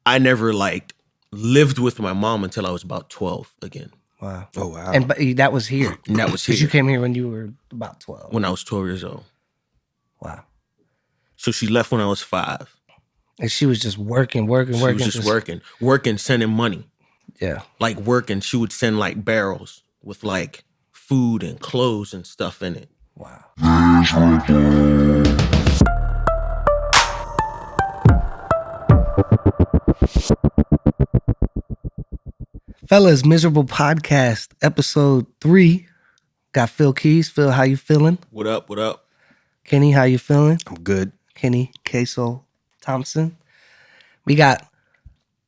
I never like lived with my mom until I was about 12 again. Wow. Oh, wow. And but that was here. And that was here. Because you came here when you were about 12. When I was 12 years old. Wow. So she left when I was 5. And she was just working. She was just working, sending money. Yeah. Like working, she would send like barrels with like food and clothes and stuff in it. Wow. Fellas, Miserable Podcast, episode 3. Got Phill Keys. Phill, how you feeling? What up? What up? Kenny, how you feeling? I'm good. Kenny Queso Thompson. We got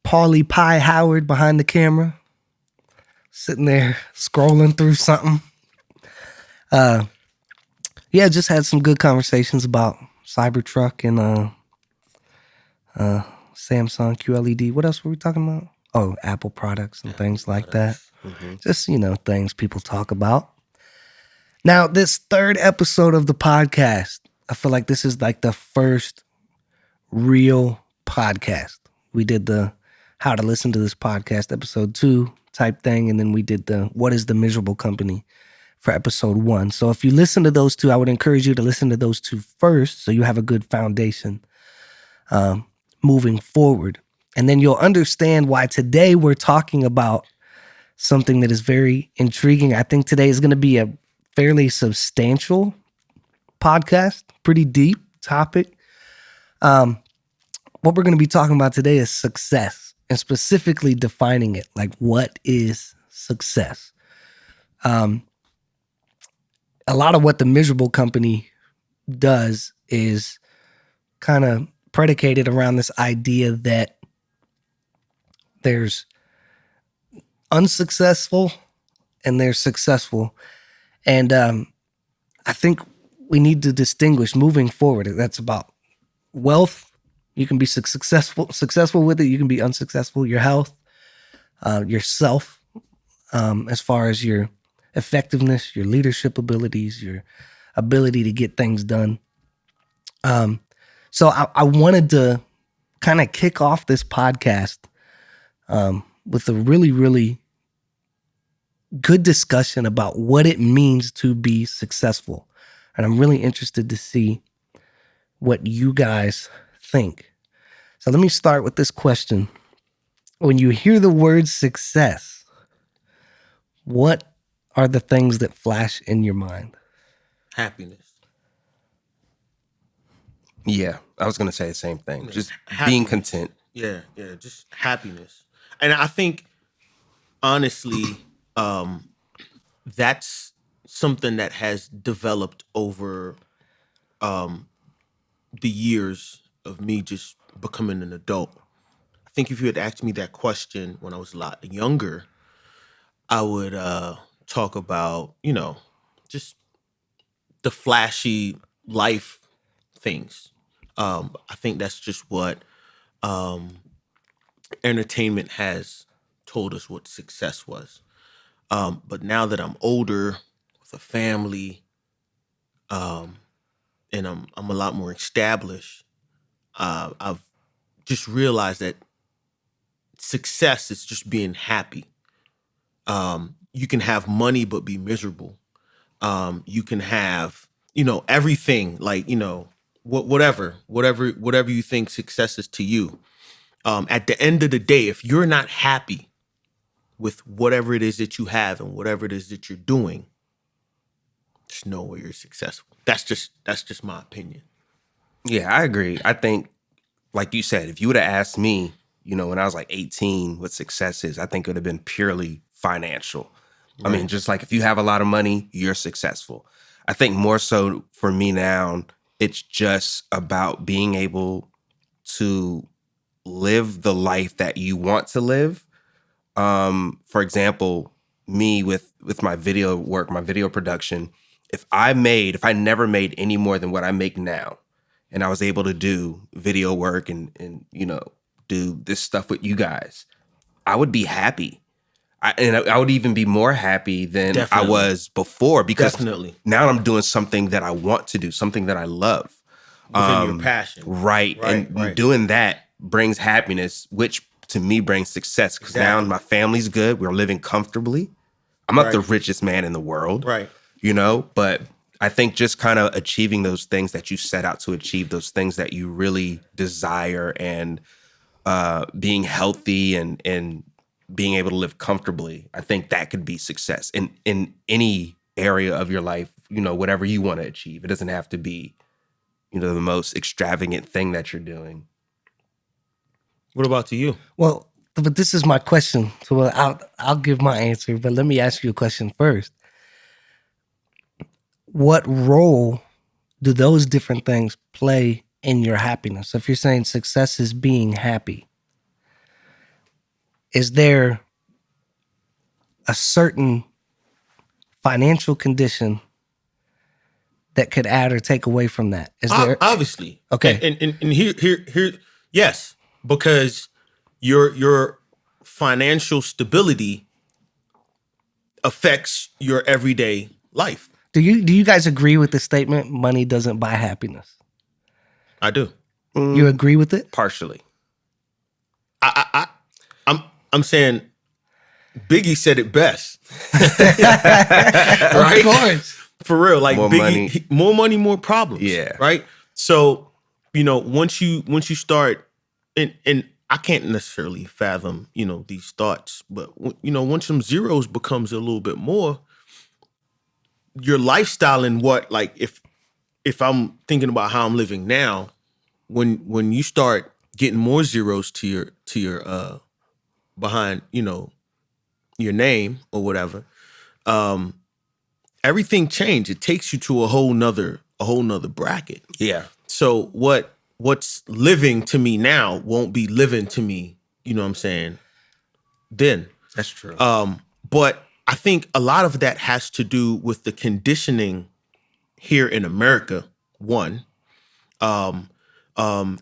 Paulie Pie Howard behind the camera, sitting there scrolling through something. Yeah, just had some good conversations about Cybertruck and Samsung QLED. What else were we talking about? Oh, Apple products and things like that. Mm-hmm. Just, things people talk about. Now, this third episode of the podcast, I feel like this is like the first real podcast. We did the how to listen to this podcast, episode 2 type thing. And then we did the what is the miserable company for episode 1. So if you listen to those two, I would encourage you to listen to those two first so you have a good foundation moving forward. And then you'll understand why today we're talking about something that is very intriguing. I think today is going to be a fairly substantial podcast, pretty deep topic. What we're going to be talking about today is success and specifically defining it. Like, what is success? A lot of what the miserable company does is kind of predicated around this idea that there's unsuccessful and there's successful. And I think we need to distinguish moving forward. That's about wealth. You can be successful with it. You can be unsuccessful. Your health, yourself, as far as your effectiveness, your leadership abilities, your ability to get things done. So I wanted to kind of kick off this podcast with a really, really good discussion about what it means to be successful. And I'm really interested to see what you guys think. So let me start with this question. When you hear the word success, what are the things that flash in your mind? Happiness. Yeah, I was going to say the same thing. Yeah. Just Happiness. being content. Yeah, just happiness. And I think, honestly, that's something that has developed over the years of me just becoming an adult. I think if you had asked me that question when I was a lot younger, I would talk about, just the flashy life things. I think that's just what entertainment has told us what success was. But now that I'm older with a family, and I'm a lot more established, I've just realized that success is just being happy. You can have money but be miserable. You can have, everything, like, whatever you think success is to you. At the end of the day, if you're not happy with whatever it is that you have and whatever it is that you're doing, there's no way you're successful. That's just my opinion. Yeah, I agree. I think, like you said, if you would have asked me, when I was like 18, what success is, I think it would have been purely financial. Right. I mean, just like if you have a lot of money, you're successful. I think more so for me now, it's just about being able to live the life that you want to live. For example, me with my video work, my video production, if I never made any more than what I make now, and I was able to do video work and do this stuff with you guys, I would be happy. I would even be more happy than Definitely. I was before, because Definitely. Now I'm doing something that I want to do, something that I love. Within your passion. Right. And doing that brings happiness, which to me brings success. Because now Exactly. my family's good. We're living comfortably. I'm not the Right. richest man in the world, Right. you know, but I think just kind of achieving those things that you set out to achieve, those things that you really desire, and being healthy and being able to live comfortably, I think that could be success in any area of your life, you know, whatever you want to achieve. It doesn't have to be, you know, the most extravagant thing that you're doing. What about to you? Well, but this is my question. So I'll give my answer, but let me ask you a question first. What role do those different things play in your happiness? If you're saying success is being happy, is there a certain financial condition that could add or take away from that? Is there? Obviously. Okay. And here, yes, because your financial stability affects your everyday life. Do you guys agree with the statement, money doesn't buy happiness? I do. You agree with it? Partially. I'm saying Biggie said it best. Of course. For real, like More Biggie, money. more money, more problems. Yeah. Right. So, you know, once you start, and I can't necessarily fathom, you know, these thoughts, but you know, once some zeros becomes a little bit more, your lifestyle and what, like, if I'm thinking about how I'm living now, when you start getting more zeros to your behind, you know, your name or whatever, everything changed. It takes you to a whole nother bracket. Yeah. So what's living to me now won't be living to me, you know what I'm saying, then. That's true. But I think a lot of that has to do with the conditioning here in America, one. And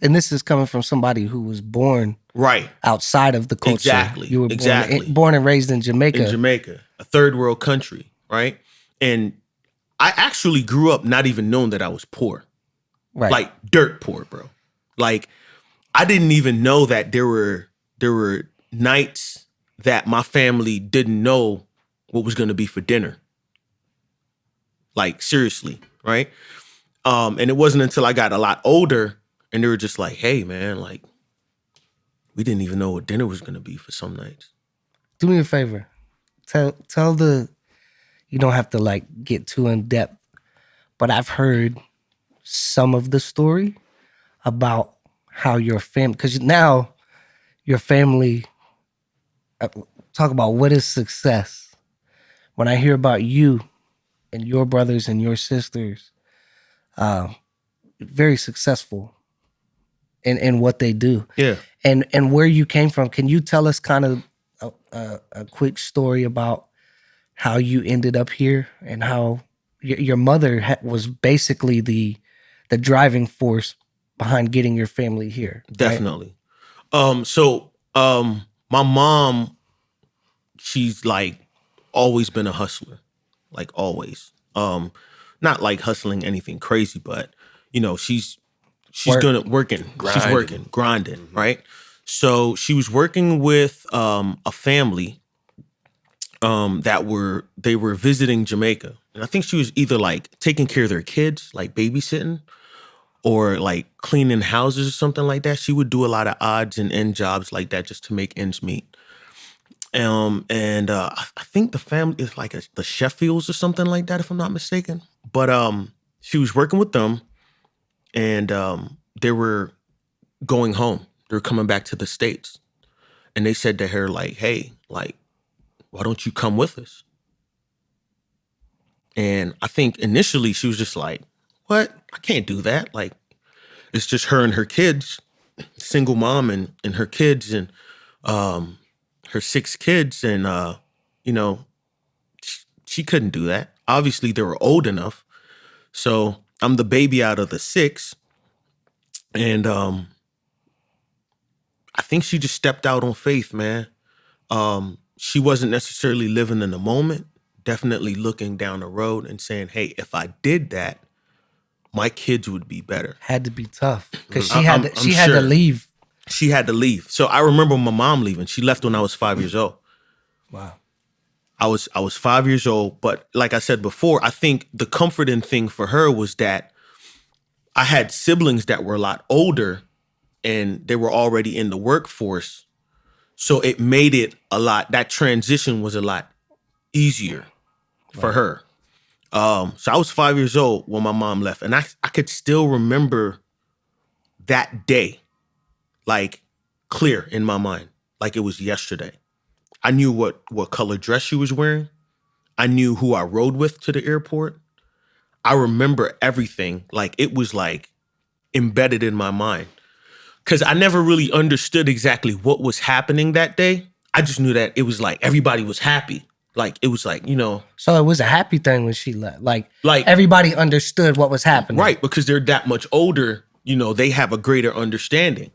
this is coming from somebody who was born Right. outside of the culture. Exactly. You were Exactly. born and raised in Jamaica. In Jamaica, a third world country, right? And I actually grew up not even knowing that I was poor. Right. Like dirt poor, bro. Like I didn't even know that there were nights that my family didn't know what was going to be for dinner. Like seriously, right? And it wasn't until I got a lot older and they were just like, "Hey, man, like we didn't even know what dinner was going to be for some nights." Do me a favor. Tell the, you don't have to like get too in depth, but I've heard some of the story about how your family, because now your family, talk about what is success. When I hear about you and your brothers and your sisters, very successful in what they do. Yeah. And where you came from, can you tell us kind of a quick story about how you ended up here and how your mother was basically the driving force behind getting your family here? Right? Definitely. My mom, she's like always been a hustler, like always. Not like hustling anything crazy, but you know, she's working. She's working, grinding, right? So she was working with a family they were visiting Jamaica. And I think she was either like taking care of their kids, like babysitting, or like cleaning houses or something like that. She would do a lot of odds and end jobs like that just to make ends meet. I think the family is like the Sheffields or something like that, if I'm not mistaken. But she was working with them, and they were going home. They were coming back to the States, and they said to her like, "Hey, like, why don't you come with us?" And I think initially she was just like, "What? I can't do that. Like, it's just her and her kids, single mom and her kids and her 6 kids, and you know, she couldn't do that. Obviously, they were old enough. So I'm the baby out of the 6, and I think she just stepped out on faith, man. She wasn't necessarily living in the moment, definitely looking down the road and saying, "Hey, if I did that, my kids would be better." Had to be tough because I'm she had to sure. leave she had to leave. So I remember my mom leaving. She left when I was 5 years old. Wow. I was 5 years old, but like I said before, I think the comforting thing for her was that I had siblings that were a lot older and they were already in the workforce. So it made it that transition was a lot easier for her. So I was 5 years old when my mom left, and I could still remember that day, like clear in my mind, like it was yesterday. I knew what color dress she was wearing. I knew who I rode with to the airport. I remember everything. Like it was like embedded in my mind. Because I never really understood exactly what was happening that day. I just knew that it was like everybody was happy. Like it was like, So it was a happy thing when she left. Like Like- everybody understood what was happening. right, because they're that much older, they have a greater understanding.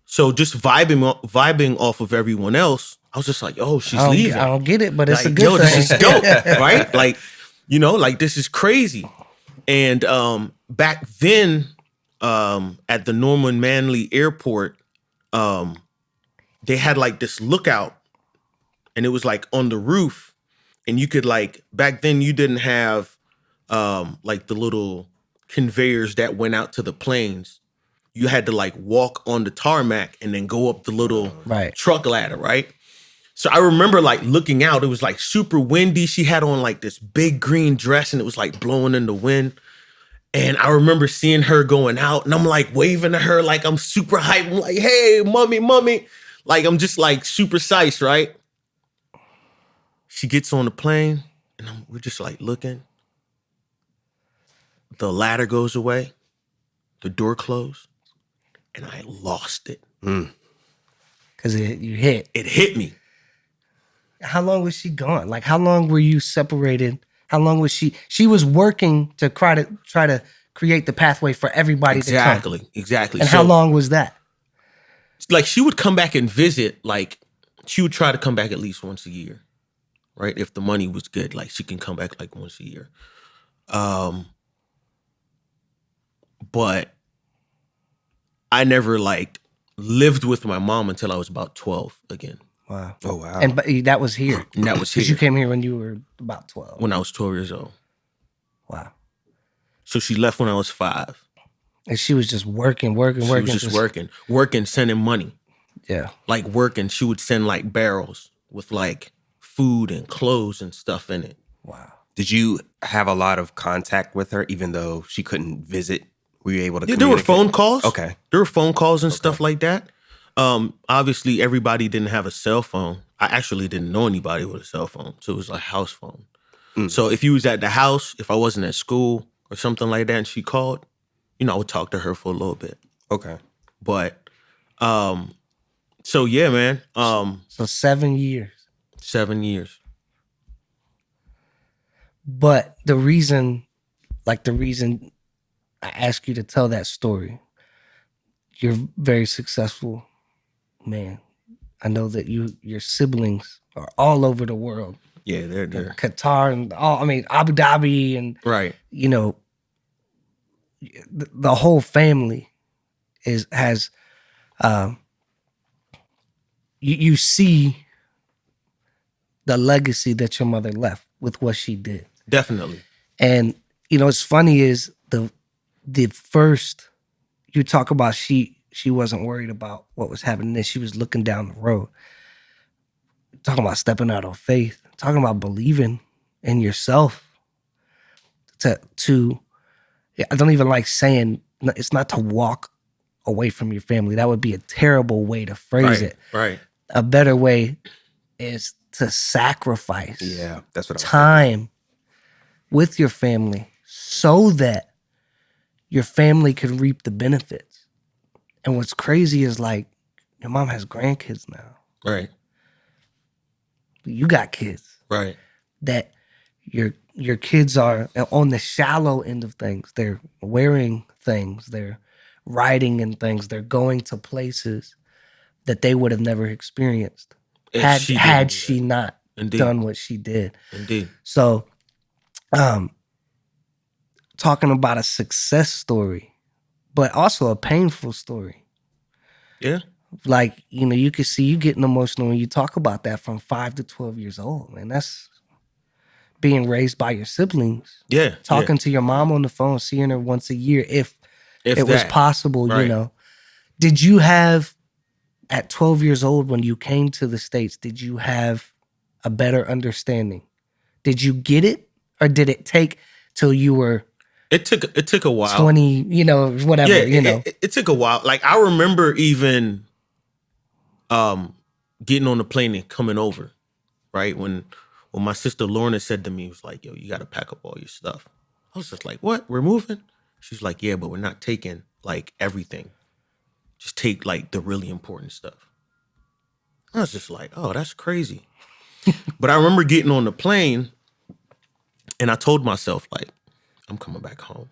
So just vibing off of everyone else, I was just like, oh, she's leaving. I don't get it, but it's Like, a good thing. this is dope, right? Like, like this is crazy. And back then, at the Norman Manley Airport, they had like this lookout, and it was like on the roof, and you could like back then you didn't have like the little conveyors that went out to the planes. You had to like walk on the tarmac and then go up the little truck ladder, right? So I remember like looking out, it was like super windy. She had on like this big green dress and it was like blowing in the wind. And I remember seeing her going out and I'm like waving to her like I'm super hyped. I'm like, hey, mommy. Like I'm just like super psyched, right? She gets on the plane and we're just like looking. The ladder goes away. The door closed. And I lost it. Because you hit. It hit me. How long was she gone? Like, how long were you separated? How long was she? She was working to try to create the pathway for everybody to come. Exactly. And how long was that? Like, she would come back and visit. Like, she would try to come back at least once a year, right? If the money was good, like, she can come back like once a year. But I never like lived with my mom until I was about 12 again. Wow. Oh, wow. And but that was here. And that was here. Because you came here when you were about 12. When I was 12 years old. Wow. So she left when I was 5. And she was just working. She was just working, sending money. Yeah. Like working. She would send like barrels with like food and clothes and stuff in it. Wow. Did you have a lot of contact with her even though she couldn't visit? Were you able to Yeah, there were phone calls. Okay. There were phone calls and stuff like that. Obviously, everybody didn't have a cell phone. I actually didn't know anybody with a cell phone. So it was a house phone. So if you was at the house, if I wasn't at school or something like that and she called, I would talk to her for a little bit. Okay. But, so yeah, man. So 7 years. 7 years. But the reason I ask you to tell that story, you're a very successful man. I know that your siblings are all over the world. Yeah, they're there. Qatar and Abu Dhabi and Right. The whole family has you see the legacy that your mother left with what she did. Definitely. And what's funny is the first you talk about she wasn't worried about what was happening. Then she was looking down the road, talking about stepping out on faith, talking about believing in yourself. To I don't even like saying it's not to walk away from your family. That would be a terrible way to phrase it. Right. A better way is to sacrifice Yeah, that's what time with your family so that your family can reap the benefits. And what's crazy is like your mom has grandkids now. Right. You got kids. Right. That your kids are on the shallow end of things. They're wearing things. They're riding in things. They're going to places that they would have never experienced had she not done what she did. Indeed. So, talking about a success story, but also a painful story. Yeah. Like, you know, you can see you getting emotional when you talk about that from 5 to 12 years old, man. That's being raised by your siblings, Yeah. talking to your mom on the phone, seeing her once a year, if If it was that. possible, you Right. know. Did you have, at 12 years old, when you came to the States, did you have a better understanding? Did you get it? Or did it take till you were It took a while. 20, you know, whatever, Yeah, you know? it took a while. Like I remember even getting on the plane and coming over, right? When my sister Lorna said to me, it was like, yo, you gotta pack up all your stuff. I was just like, what? We're moving? She's like, yeah, but we're not taking like everything. Just take like the really important stuff. I was just like, oh, that's crazy. But I remember getting on the plane and I told myself, like, I'm coming back home.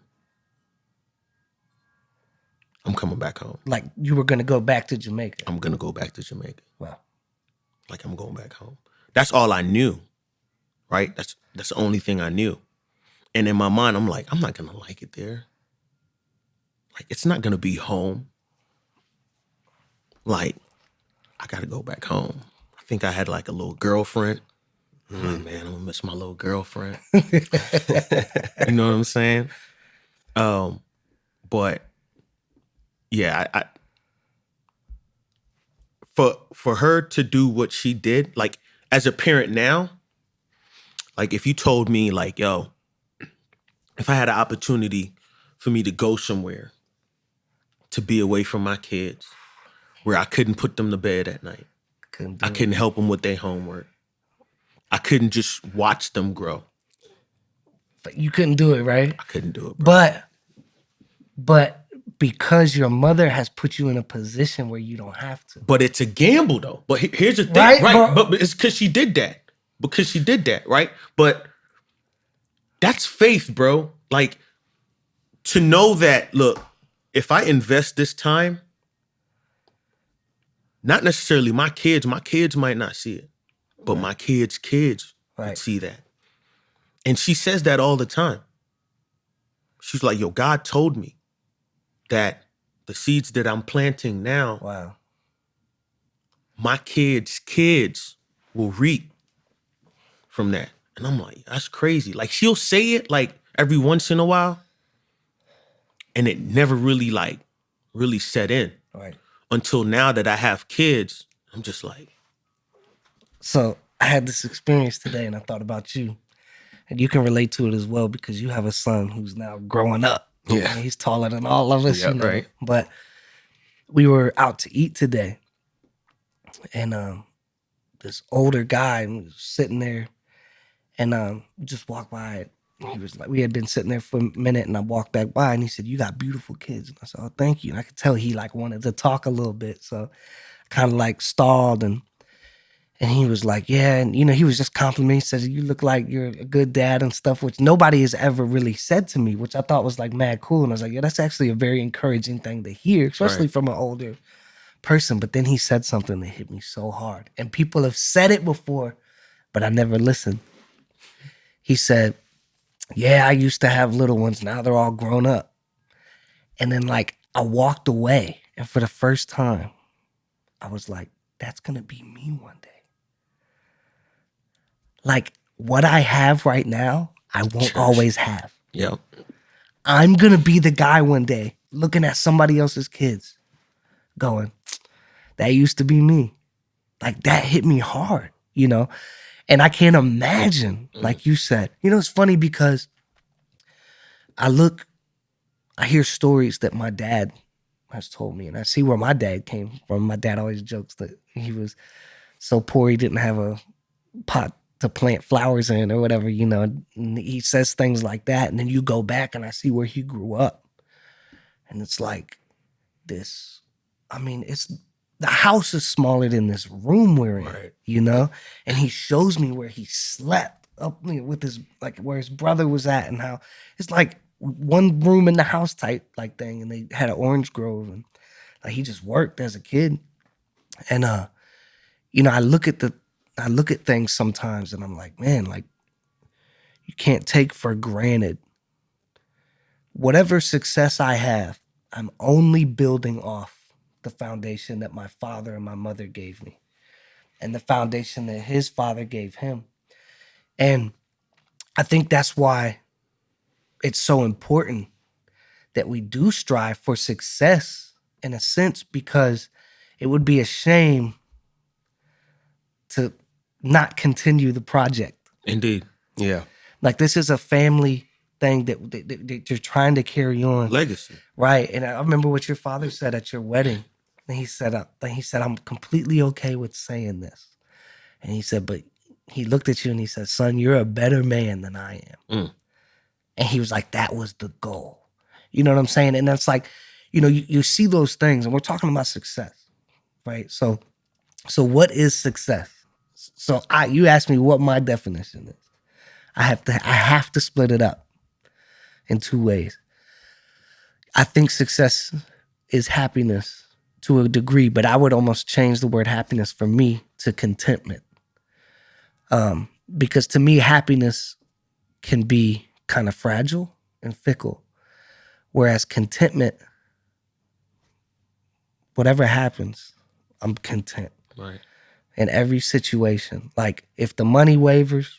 I'm coming back home. Like you were going to go back to Jamaica. I'm gonna go back to Jamaica. Wow. Like I'm going back home. That's all I knew, right? That's the only thing I knew. And in my mind, I'm like, I'm not gonna like it there. Like it's not gonna be home. Like I gotta go back home. I think I had like a little girlfriend. I'm like, man, I'm gonna miss my little girlfriend. You know what I'm saying? But yeah, I for her to do what she did, like as a parent now, like if you told me like, yo, if I had an opportunity for me to go somewhere to be away from my kids, where I couldn't put them to bed at night, I couldn't help them with their homework, I couldn't just watch them grow. But you couldn't do it, right? I couldn't do it, bro. But because your mother has put you in a position where you don't have to. But it's a gamble though. But here's the thing, Right, But it's because she did that. Right? But that's faith, bro. Like to know that, look, if I invest this time, not necessarily my kids might not see it, but my kids' would see that. And she says that all the time. She's like, yo, God told me that the seeds that I'm planting now, my kids will reap from that. And I'm like, that's crazy. Like she'll say it like every once in a while, and it never really set in. Right. Until now that I have kids, I'm just like. So I had this experience today and I thought about you. And you can relate to it as well because you have a son who's now growing up. Yeah. And he's taller than all of us, Yeah, you know. right. But we were out to eat today. And this older guy was sitting there and just walked by. He was like, we had been sitting there for a minute and I walked back by and he said, you got beautiful kids. And I said, oh, thank you. And I could tell he like wanted to talk a little bit. So I kind of like stalled and he was like, yeah. And, you know, he was just complimenting. He said, you look like you're a good dad and stuff, which nobody has ever really said to me, which I thought was like mad cool. And I was like, yeah, that's actually a very encouraging thing to hear, especially from an older person. But then he said something that hit me so hard. And people have said it before, but I never listened. He said, yeah, I used to have little ones. Now they're all grown up. And then like I walked away. And for the first time, I was like, that's going to be me one day. Like what I have right now, I won't always have. Yep. I'm going to be the guy one day looking at somebody else's kids going, that used to be me. Like that hit me hard, you know? And I can't imagine, like you said, you know, it's funny because I hear stories that my dad has told me and I see where my dad came from. My dad always jokes that he was so poor he didn't have a pot to plant flowers in or whatever, you know. And he says things like that. And then you go back and I see where he grew up. And it's like this, I mean, the house is smaller than this room we're in, Right. you know? And he shows me where he slept up with his, like where his brother was at and how it's like one room in the house type like thing. And they had an orange grove and like he just worked as a kid. And, you know, I look at things sometimes and I'm like, man, like you can't take for granted whatever success I have. I'm only building off the foundation that my father and my mother gave me, and the foundation that his father gave him. And I think that's why it's so important that we do strive for success in a sense, because it would be a shame to not continue the project. Indeed. Yeah. Like, this is a family thing that you're trying to carry on. Legacy. Right. And I remember what your father said at your wedding. And he said, I'm completely okay with saying this. And he said, but he looked at you and he said, son, you're a better man than I am. Mm. And he was like, that was the goal. You know what I'm saying? And that's like, you see those things, and we're talking about success, right? So what is success? So you asked me what my definition is. I have to split it up in two ways. I think success is happiness to a degree, but I would almost change the word happiness for me to contentment. Because to me, happiness can be kind of fragile and fickle, whereas contentment, whatever happens, I'm content. Right. In every situation. Like, if the money wavers,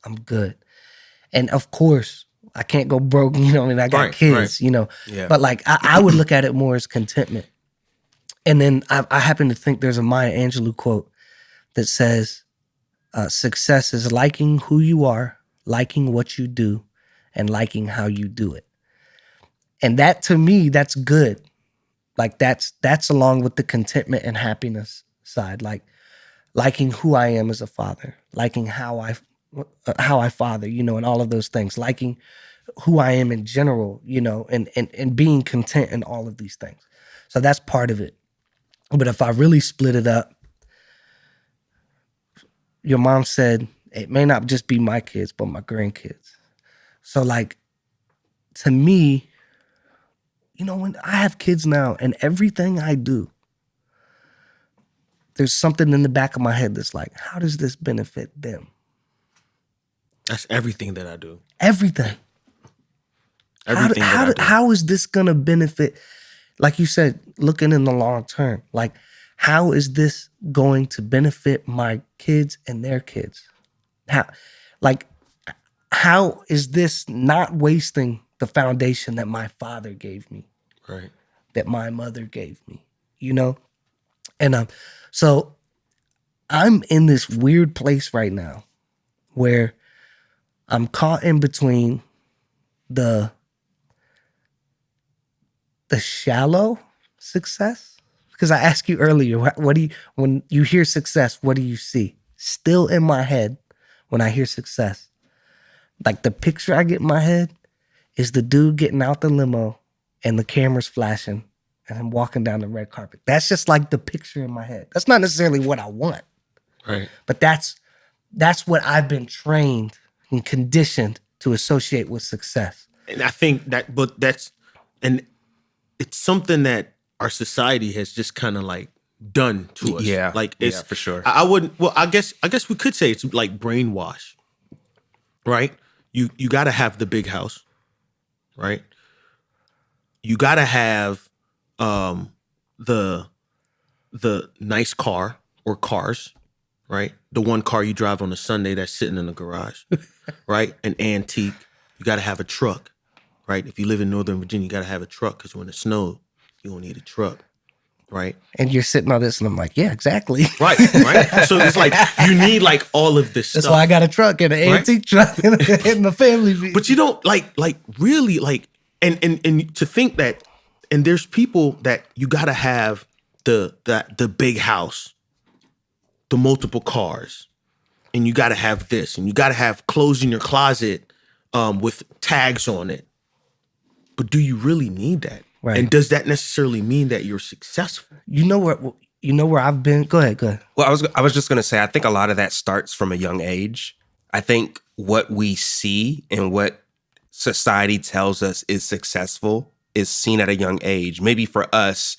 I'm good. And of course, I can't go broke, I got kids, Yeah. But like, I would look at it more as contentment. And then I happen to think there's a Maya Angelou quote that says, success is liking who you are, liking what you do, and liking how you do it. And that, to me, that's good. Like, that's along with the contentment and happiness side. Like, liking who I am as a father, liking how I father, and all of those things, liking who I am in general, and being content in all of these things. So that's part of it. But if I really split it up, your mom said it may not just be my kids, but my grandkids. So like, to me, when I have kids now, and everything I do, there's something in the back of my head that's like, how does this benefit them? That's everything that I do. Everything. Everything that I do. How is this going to benefit? Like you said, looking in the long term, like, how is this going to benefit my kids and their kids? How is this not wasting the foundation that my father gave me? Right. That my mother gave me, And so I'm in this weird place right now where I'm caught in between the shallow success. Because I asked you earlier, when you hear success, what do you see? Still in my head, when I hear success, like, the picture I get in my head is the dude getting out the limo and the camera's flashing and him walking down the red carpet. That's just like the picture in my head. That's not necessarily what I want. Right. But that's what I've been trained and conditioned to associate with success. And I think and it's something that our society has just kind of like done to us. Yeah. Like, it's, yeah, for sure. I wouldn't, well, I guess we could say it's like brainwash, right? You got to have the big house, right? You got to have the nice car or cars, right? The one car you drive on a Sunday that's sitting in the garage, right? An antique. You got to have a truck, right? If you live in Northern Virginia, you got to have a truck because when it snows, you don't need a truck, right? And you're sitting on this, and I'm like, yeah, exactly. Right. So it's like you need like all of this That's stuff. why I got a truck and an antique truck and the family vehicle. But you don't like really like and to think that, and there's people that you gotta have the big house, the multiple cars, and you gotta have this, and you gotta have clothes in your closet with tags on it. But do you really need that? Right. And does that necessarily mean that you're successful? You know where I've been? Go ahead. Well, I was just going to say, I think a lot of that starts from a young age. I think what we see and what society tells us is successful is seen at a young age. Maybe for us,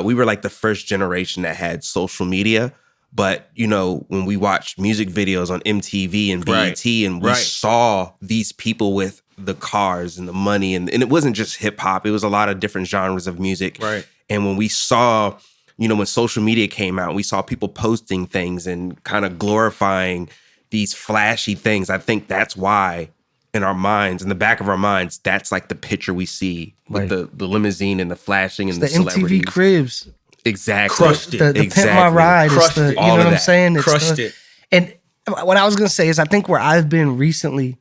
we were like the first generation that had social media. But, when we watched music videos on MTV and BET, and we saw these people with the cars and the money, and it wasn't just hip hop, it was a lot of different genres of music. Right. And when we saw, when social media came out, we saw people posting things and kind of glorifying these flashy things. I think that's why in our minds, in the back of our minds, that's like the picture we see with the limousine and the flashing and the the celebrities. MTV Cribs. Exactly. Crushed it. The Pimp My Ride. Crushed it's it. the, All you know of what I'm that. saying? It's Crushed it. And what I was going to say is I think where I've been recently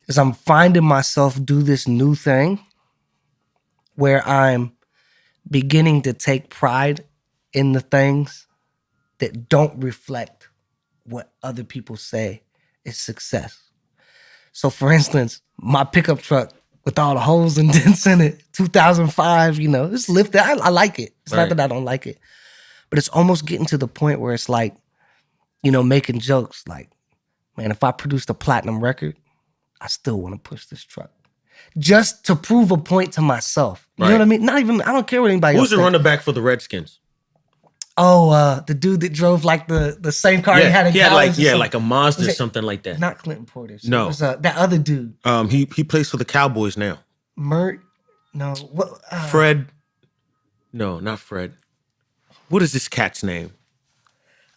is I'm finding myself do this new thing where I'm beginning to take pride in the things that don't reflect what other people say is success. So for instance, my pickup truck with all the holes and dents in it, 2005, it's lifted. I like it. It's not that I don't like it. But it's almost getting to the point where it's like, making jokes like, man, if I produced a platinum record, I still want to push this truck. Just to prove a point to myself. You know what I mean? Not even, I don't care what anybody else Who's the running back for the Redskins? Oh, the dude that drove like the same car he had in college. Like a Mazda or something like that. Not Clinton Porter. No. It was, that other dude. He plays for the Cowboys now. No. What? Fred. No, not Fred. What is this cat's name?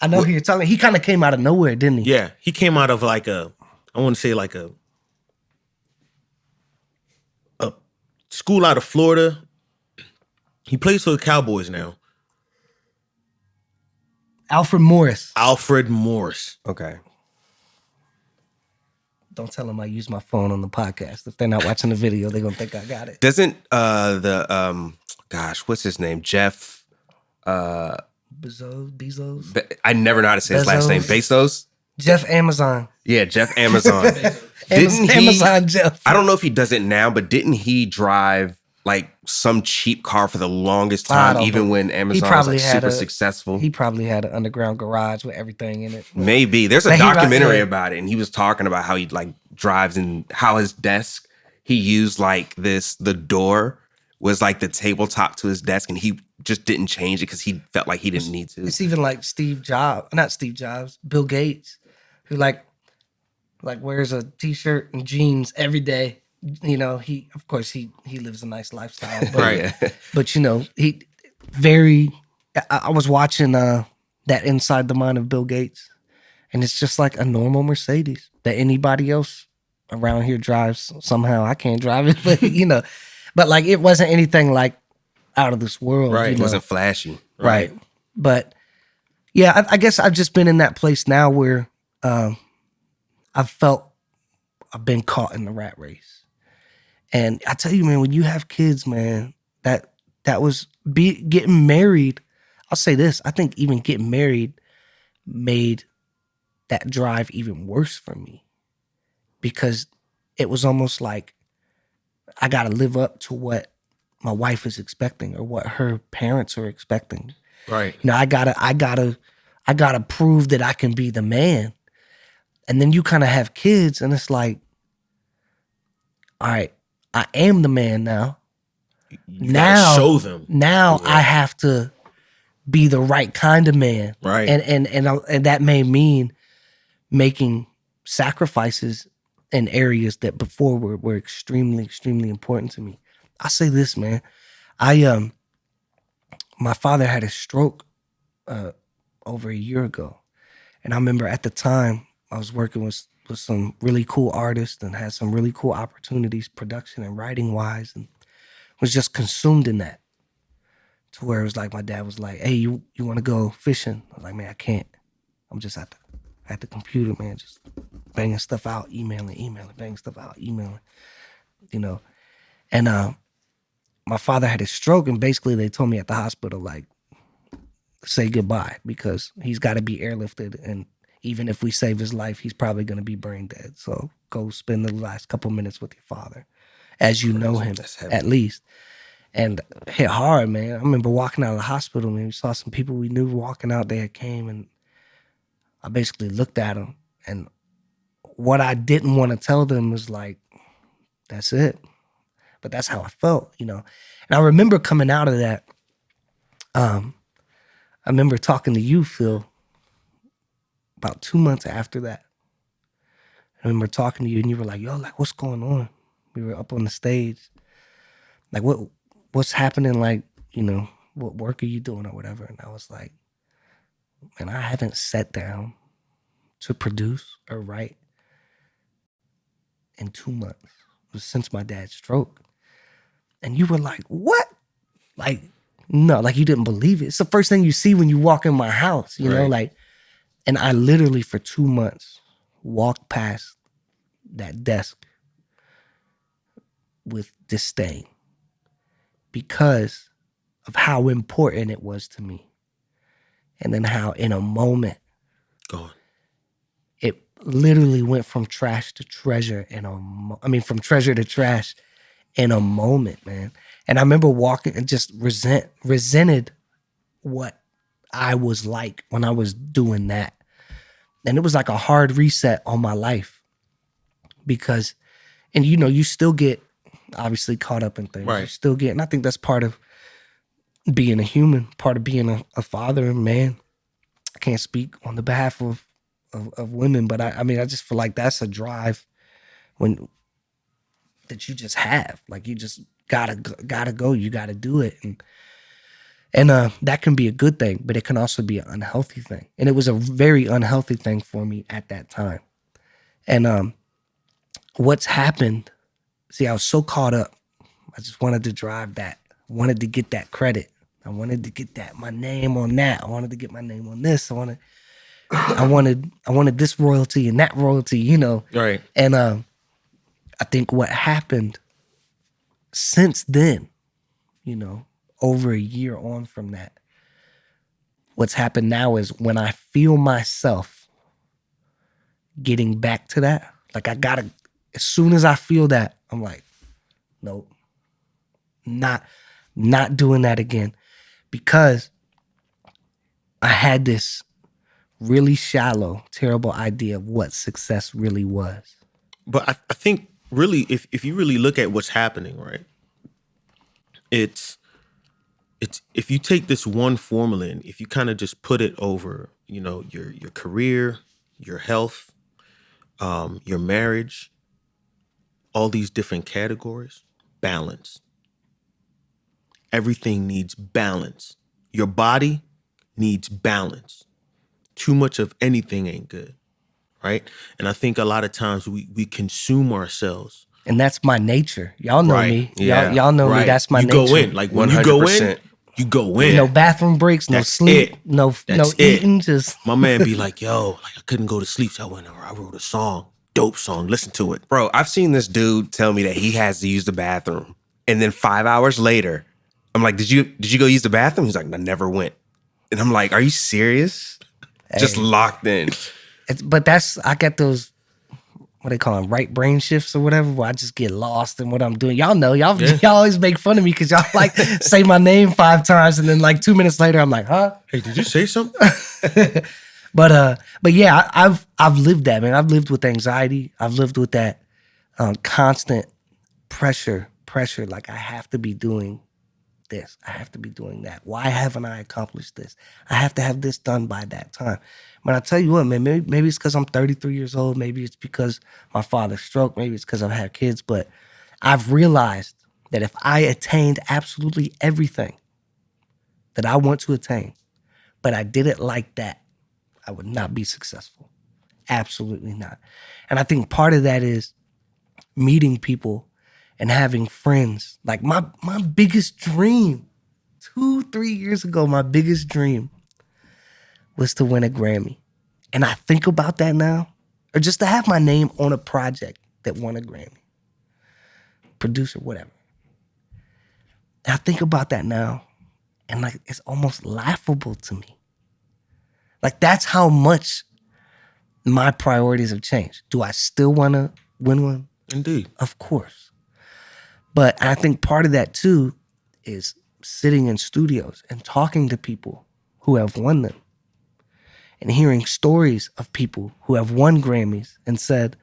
I know who you're talking. He kind of came out of nowhere, didn't he? Yeah, he came out of like I want to say like a school out of Florida. He plays for the Cowboys now. Alfred Morris. Okay. Don't tell them I use my phone on the podcast. If they're not watching the video, they're gonna think I got it. Doesn't what's his name? Jeff Bezos. I never know how to say his last name. Bezos? Jeff Amazon. Yeah, Jeff Amazon. Amazon Jeff. I don't know if he does it now, but didn't he drive like some cheap car for the longest time, even when Amazon was like super successful? He probably had an underground garage with everything in it. Maybe. There's a documentary about it, and he was talking about how he like drives and how his desk, he used like the door was like the tabletop to his desk, and he just didn't change it because he felt like he didn't need to. It's even like Bill Gates, who like wears a t-shirt and jeans every day. He of course he lives a nice lifestyle, but, right. But I was watching that Inside the Mind of Bill Gates, and it's just like a normal Mercedes that anybody else around here drives. Somehow I can't drive it, but but like it wasn't anything like out of this world. Right. It wasn't flashy. Right. But yeah, I guess I've just been in that place now where I've felt I've been caught in the rat race. And I tell you, man, when you have kids, man, that was getting married. I'll say this. I think even getting married made that drive even worse for me, because it was almost like I got to live up to what my wife is expecting or what her parents are expecting. Right. I gotta prove that I can be the man. And then you kind of have kids, and it's like, all right, I am the man now. You gotta show them. Now I have to be the right kind of man. Right. And that may mean making sacrifices in areas that before were extremely, extremely important to me. I say this, man. My father had a stroke over a year ago. And I remember at the time I was working with some really cool artists and had some really cool opportunities, production and writing wise, and was just consumed in that. To where it was like my dad was like, hey, you want to go fishing? I was like, man, I can't. I'm just at the computer, man, just banging stuff out, emailing, banging stuff out, emailing, And my father had a stroke, and basically they told me at the hospital, like, say goodbye, because he's got to be airlifted, and even if we save his life, he's probably going to be brain dead. So go spend the last couple minutes with your father as you know him, at least. And it hit hard, man. I remember walking out of the hospital, and we saw some people we knew walking out there came, and I basically looked at them, and what I didn't want to tell them was like, that's it. But that's how I felt, And I remember coming out of that, I remember talking to you, Phill, about 2 months after that. I remember talking to you, and you were like, yo, like, what's going on? We were up on the stage. Like, what's happening? Like, what work are you doing or whatever? And I was like, man, I haven't sat down to produce or write in 2 months. It was since my dad's stroke. And you were like, what? Like, no, like you didn't believe it. It's the first thing you see when you walk in my house, you know, Right. like, and I literally for 2 months walked past that desk with disdain because of how important it was to me. And then how in a moment, Gone. it literally went from trash to treasure from treasure to trash in a moment, man. And I remember walking and just resented what I was like when I was doing that. And it was like a hard reset on my life because, and you know, you still get obviously caught up in things. You Right. still get, and I think that's part of being a human, part of being a father and man. I can't speak on the behalf of women, but I mean, I just feel like that's a drive that you just have. Like you just gotta go, you gotta do it. And that can be a good thing, but it can also be an unhealthy thing. And it was a very unhealthy thing for me at that time. And what's happened, see, I was so caught up. I just wanted to drive that, wanted to get that credit. I wanted to get my name on that. I wanted to get my name on this. I wanted this royalty and that royalty, you know. Right. And I think what happened since then, you know, over a year on from that, what's happened now is when I feel myself getting back to that, like as soon as I feel that, I'm like, nope, not doing that again. Because I had this really shallow, terrible idea of what success really was. But I think really, if you really look at what's happening, right? It's if you take this one formula and if you kind of just put it over, you know, your career, your health, your marriage, all these different categories, balance. Everything needs balance. Your body needs balance. Too much of anything ain't good, right? And I think a lot of times we consume ourselves. And that's my nature. Y'all know Right. me. Yeah. Y'all know me. Right. That's my you nature. go in. Like when you go in, 100%. you go in. No bathroom breaks, no That's sleep, it. no That's it. eating, just My man be like, yo, like I couldn't go to sleep, so I went over, I wrote a song, dope song, listen to it. Bro, I've seen this dude tell me that he has to use the bathroom. And then 5 hours later, I'm like, did you go use the bathroom? He's like, I never went. And I'm like, are you serious? Just locked in. but I get those, what they call them, right brain shifts or whatever, where I just get lost in what I'm doing. Y'all know, y'all always make fun of me because y'all like say my name 5 times and then like 2 minutes later I'm like, huh? Hey, did you say something? But yeah, I've lived that, man. I've lived with anxiety. I've lived with that constant pressure. Like I have to be doing this. I have to be doing that. Why haven't I accomplished this? I have to have this done by that time. But I tell you what, man, maybe it's because I'm 33 years old. Maybe it's because my father stroked. Maybe it's because I've had kids. But I've realized that if I attained absolutely everything that I want to attain, but I did it like that, I would not be successful. Absolutely not. And I think part of that is meeting people and having friends. Like my biggest dream, 2-3 years ago, my biggest dream was to win a Grammy. And I think about that now, or just to have my name on a project that won a Grammy. Producer, whatever. And I think about that now, and like it's almost laughable to me. Like that's how much my priorities have changed. Do I still want to win one? Indeed. Of course. But I think part of that too is sitting in studios and talking to people who have won them and hearing stories of people who have won Grammys and said,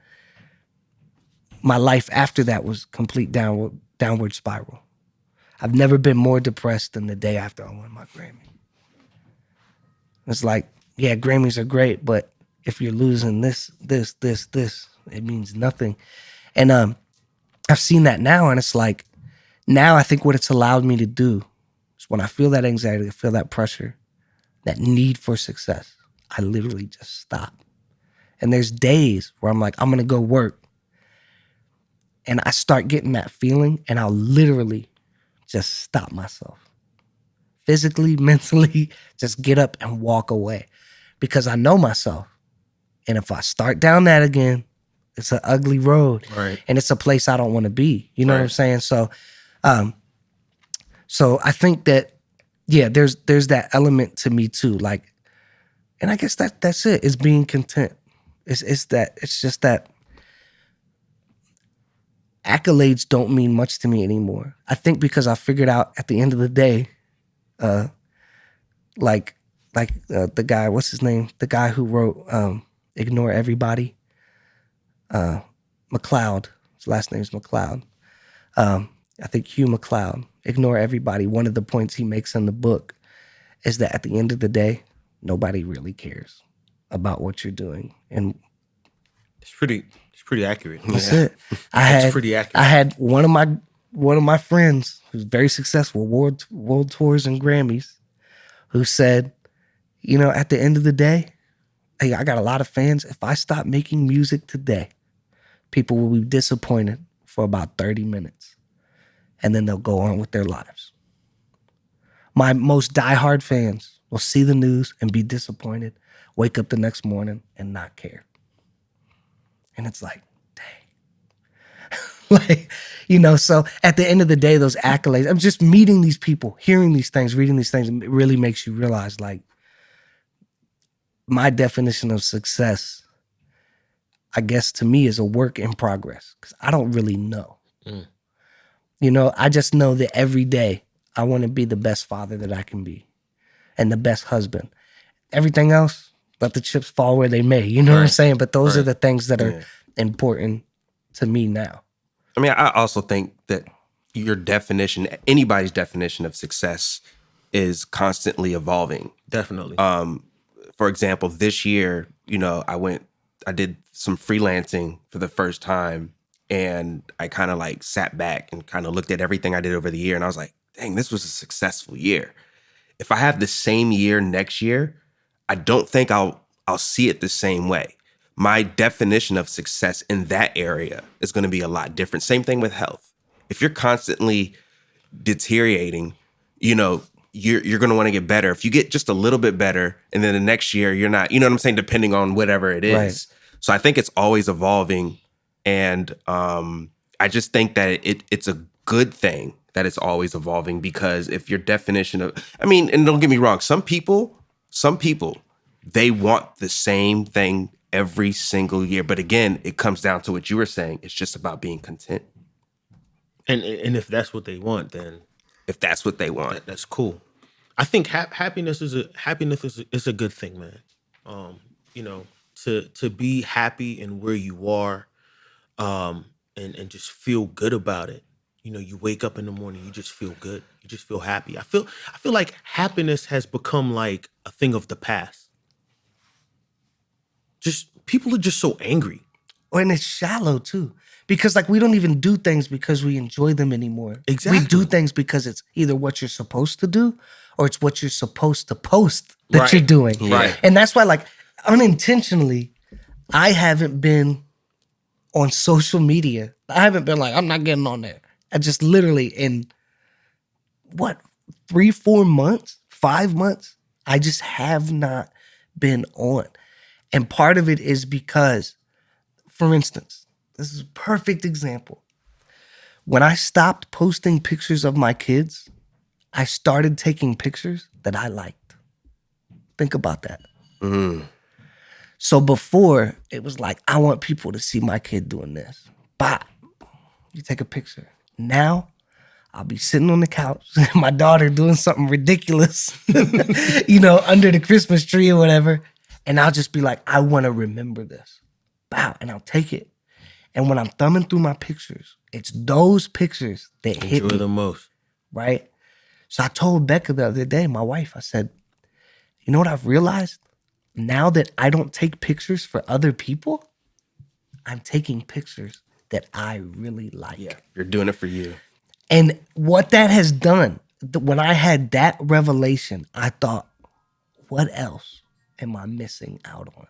my life after that was complete downward spiral. I've never been more depressed than the day after I won my Grammy. It's like, yeah, Grammys are great, but if you're losing this, it means nothing. And I've seen that now, and it's like, now I think what it's allowed me to do is So when I feel that anxiety, I feel that pressure, that need for success, I literally just stop. And there's days where I'm like, I'm going to go work. And I start getting that feeling and I'll literally just stop myself. Physically, mentally, just get up and walk away because I know myself. And if I start down that again, it's an ugly road. Right. And it's a place I don't want to be. You know what I'm saying? So I think that, yeah, there's that element to me too. Like, and I guess that's it. It's being content. It's just that accolades don't mean much to me anymore. I think because I figured out at the end of the day, the guy, what's his name? The guy who wrote Ignore Everybody. McLeod. His last name's McLeod. I think Hugh McLeod. Ignore Everybody. One of the points he makes in the book is that at the end of the day, nobody really cares about what you're doing. And it's pretty accurate. That's it. It's pretty accurate. I had one of my friends who's very successful, world tours and Grammys, who said, you know, at the end of the day, hey, I got a lot of fans. If I stop making music today, people will be disappointed for about 30 minutes. And then they'll go on with their lives. My most diehard fans will see the news and be disappointed, wake up the next morning and not care. And it's like, dang. Like, you know, so at the end of the day, those accolades, I'm just meeting these people, hearing these things, reading these things, it really makes you realize, like, my definition of success, I guess to me, is a work in progress because I don't really know. You know, I just know that every day I want to be the best father that I can be and the best husband. Everything else, let the chips fall where they may. You know what I'm saying? But those are the things that are important to me now. I mean, I also think that your definition, anybody's definition of success is constantly evolving. Definitely. For example, this year, you know, I did some freelancing for the first time, and I kind of like sat back and kind of looked at everything I did over the year, and I was like, dang, this was a successful year. If I have the same year next year, I don't think I'll see it the same way. My definition of success in that area is going to be a lot different. Same thing with health. If you're constantly deteriorating, you know, you're going to want to get better. If you get just a little bit better and then the next year you're not, you know what I'm saying, depending on whatever it is. Right. So I think it's always evolving. And I just think that it's a good thing that it's always evolving, because if your definition of, I mean, and don't get me wrong, some people, they want the same thing every single year. But again, it comes down to what you were saying. It's just about being content. And if that's what they want, then if that's what they want, that's cool. I think happiness is a good thing, man. You know, to be happy in where you are, and just feel good about it. You know, you wake up in the morning, you just feel good. You just feel happy. I feel like happiness has become like a thing of the past. Just people are just so angry. And it's shallow too. Because like we don't even do things because we enjoy them anymore. Exactly. We do things because it's either what you're supposed to do or it's what you're supposed to post that you're doing. Right. And that's why, like, unintentionally, I haven't been on social media. I haven't been like, I'm not getting on there. I just literally in 3-4 months, 5 months, I just have not been on. And part of it is because, for instance, this is a perfect example. When I stopped posting pictures of my kids, I started taking pictures that I liked. Think about that. So before, it was like, I want people to see my kid doing this. Bop. You take a picture. Now, I'll be sitting on the couch, my daughter doing something ridiculous, you know, under the Christmas tree or whatever. And I'll just be like, I want to remember this. Bow. And I'll take it. And when I'm thumbing through my pictures, it's those pictures that hit me the most. Right? So I told Becca the other day, my wife, I said, you know what I've realized? Now that I don't take pictures for other people, I'm taking pictures that I really like. Yeah, you're doing it for you. And what that has done, when I had that revelation, I thought, what else am I missing out on?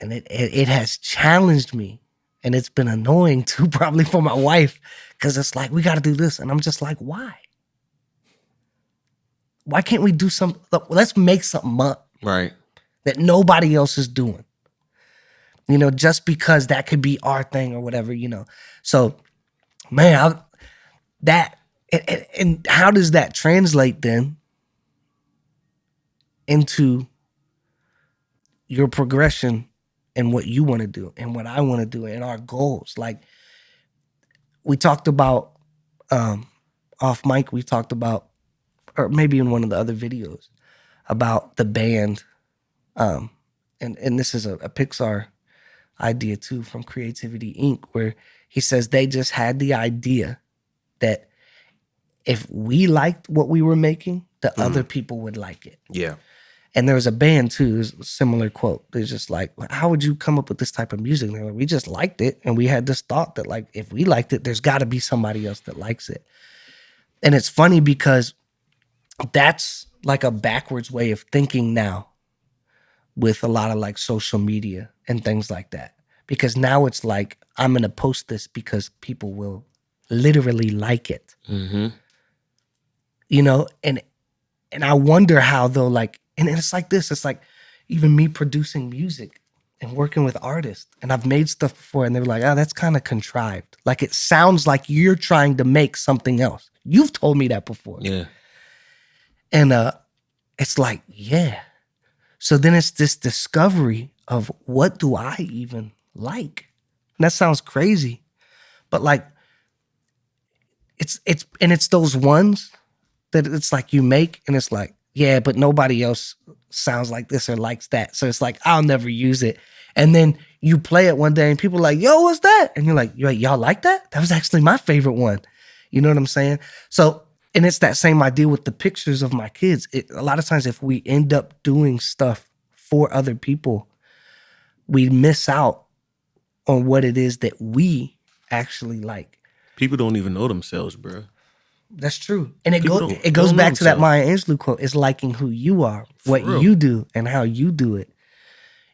And it has challenged me, and it's been annoying too, probably for my wife, because it's like, we got to do this. And I'm just like, why? Why can't we do something? Let's make something up. Right. That nobody else is doing. You know, just because that could be our thing or whatever, you know. So, man, and how does that translate then into your progression and what you want to do and what I want to do and our goals? Like, we talked about off mic, we talked about, or maybe in one of the other videos, about the band. And this is a Pixar idea too, from Creativity Inc., where he says they just had the idea that if we liked what we were making, the other people would like it. Yeah. And there was a band too, there's a similar quote. They're just like, how would you come up with this type of music? And they're like, we just liked it. And we had this thought that, like, if we liked it, there's got to be somebody else that likes it. And it's funny because that's like a backwards way of thinking now with a lot of like social media and things like that. Because now it's like, I'm going to post this because people will literally like it. Mm-hmm. You know, and I wonder how though, like, and it's like this, it's like even me producing music and working with artists, and I've made stuff before and they were like, oh, that's kind of contrived. Like, it sounds like you're trying to make something else. You've told me that before. Yeah. And it's like, yeah. So then it's this discovery of, what do I even like? And that sounds crazy, but like, it's those ones that it's like you make and it's like, yeah, but nobody else sounds like this or likes that. So it's like, I'll never use it. And then you play it one day and people are like, yo, what's that? And you're like, y'all like that? That was actually my favorite one. You know what I'm saying? So, and it's that same idea with the pictures of my kids. A lot of times if we end up doing stuff for other people, we miss out on what it is that we actually like. People don't even know themselves, bro. That's true. And it People goes don't back know to that themselves. Maya Angelou quote. It's liking who you are, what real. you do, and how you do it.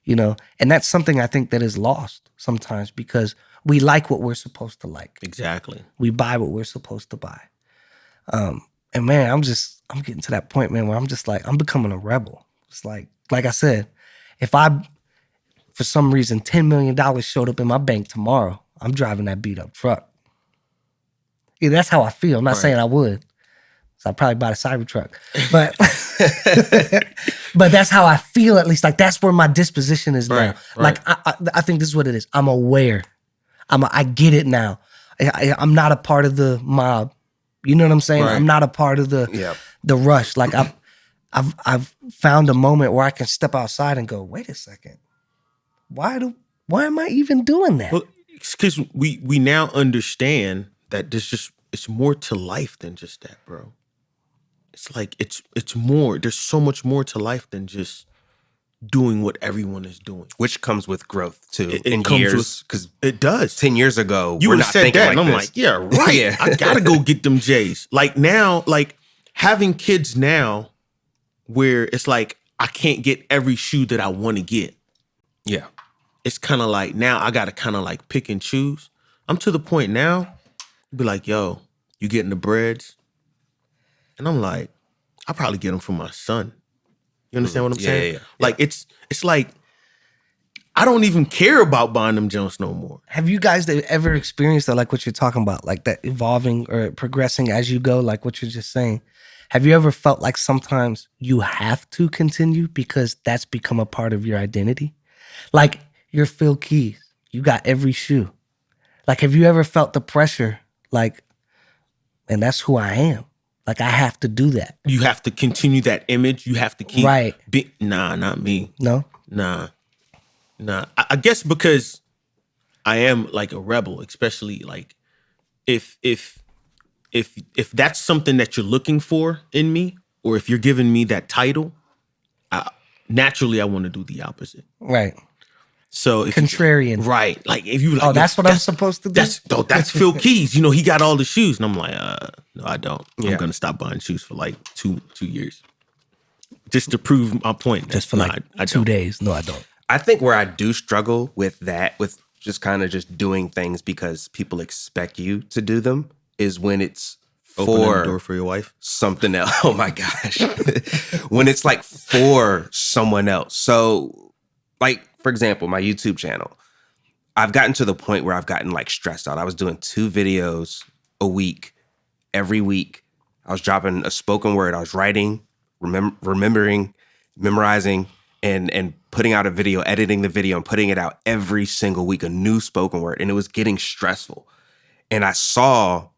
You know, and that's something I think that is lost sometimes because we like what we're supposed to like. Exactly. We buy what we're supposed to buy. And man, I'm getting to that point, man, where I'm just like, I'm becoming a rebel. It's like I said, if for some reason, $10 million showed up in my bank tomorrow, I'm driving that beat up truck. Yeah, that's how I feel. I'm not saying I would. So I'd probably buy a Cybertruck. But but that's how I feel, at least. Like, that's where my disposition is now. Right. Like, I think this is what it is. I'm aware. I get it now. I'm not a part of the mob. You know what I'm saying? Right. I'm not a part of the rush. Like, I've found a moment where I can step outside and go, wait a second. Why am I even doing that? Well, because we now understand that it's more to life than just that, bro. It's like it's more. There's so much more to life than just doing what everyone is doing. Which comes with growth too. It in comes years, because it does. 10 years ago, You we're would not have said thinking that, and I'm this. like, yeah, right. Yeah. I gotta go get them J's. Like now, like having kids now, where it's like I can't get every shoe that I want to get. Yeah. It's kind of like now I gotta kind of like pick and choose. I'm to the point now, be like, yo, you getting the breads? And I'm like, I'll probably get them for my son. You understand what I'm saying? Yeah. Like it's like I don't even care about buying them Jones no more. Have you guys ever experienced that, like what you're talking about, like that evolving or progressing as you go, like what you're just saying? Have you ever felt like sometimes you have to continue because that's become a part of your identity? Like, you're Phill Keys. You got every shoe. Like, have you ever felt the pressure, like, and that's who I am? Like, I have to do that. You have to continue that image. You have to keep Right. Nah, not me. No? Nah. I guess because I am like a rebel, especially like if that's something that you're looking for in me, or if you're giving me that title, naturally I want to do the opposite. Right. So if Contrarian. right. Like if you like, Oh, that's what I'm supposed to do? That's Phill Keys. You know, he got all the shoes. And I'm like, no, I don't. Yeah. I'm gonna stop buying shoes for like two years. Just to prove my point. Just for like I 2 don't. days. No, I don't. I think where I do struggle with that, with just kind of just doing things because people expect you to do them, is when it's Opening the for door for your wife. something else. Oh my gosh. When it's like for someone else. So like, for example, my YouTube channel, I've gotten to the point where I've gotten like stressed out. I was doing 2 videos a week, every week. I was dropping a spoken word. I was writing, remembering, memorizing, and putting out a video, editing the video and putting it out every single week, a new spoken word. And it was getting stressful. And I saw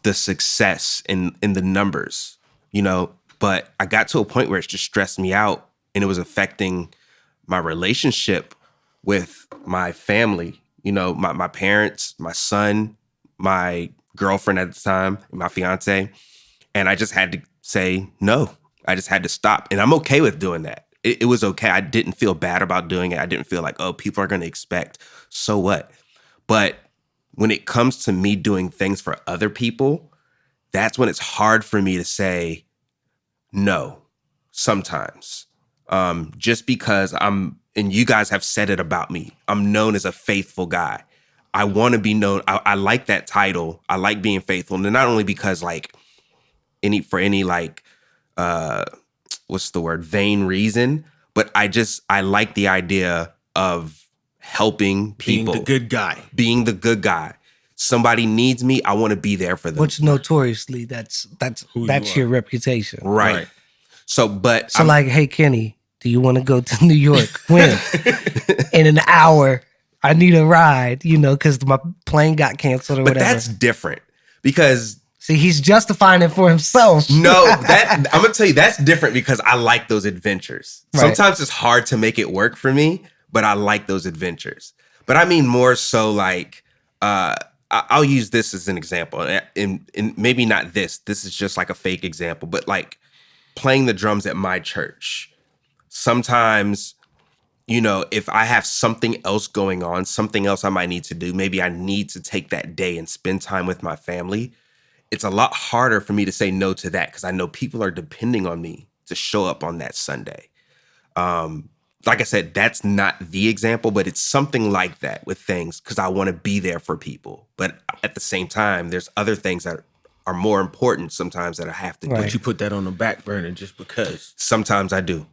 the success in the numbers, you know, but I got to a point where it just stressed me out and it was affecting my relationship with my family, you know, my parents, my son, my girlfriend at the time, my fiance. And I just had to say no. I just had to stop. And I'm okay with doing that. It was okay. I didn't feel bad about doing it. I didn't feel like, oh, people are going to expect. So what? But when it comes to me doing things for other people, that's when it's hard for me to say no sometimes. Just because and you guys have said it about me, I'm known as a faithful guy. I want to be known. I like that title. I like being faithful. And not only because like any what's the word? Vain reason, but I like the idea of helping people. Being the good guy. Being the good guy. Somebody needs me, I want to be there for them. Which notoriously, that's your reputation. Right. So, but So like, hey, Kenny, do you want to go to New York? When? In an hour. I need a ride, you know, because my plane got canceled or but whatever. that's different because See, he's justifying it for himself. no, I'm gonna tell you that's different because I like those adventures. Right. Sometimes it's hard to make it work for me, but I like those adventures. But I mean more so like I'll use this as an example, and maybe not this. This is just like a fake example, but like playing the drums at my church. Sometimes, you know, if I have something else going on, something else I might need to do, maybe I need to take that day and spend time with my family. It's a lot harder for me to say no to that because I know people are depending on me to show up on that Sunday. Like I said, that's not the example, but it's something like that with things because I want to be there for people. But at the same time, there's other things that are more important sometimes that I have to do. But you put that on the back burner just because. Sometimes I do.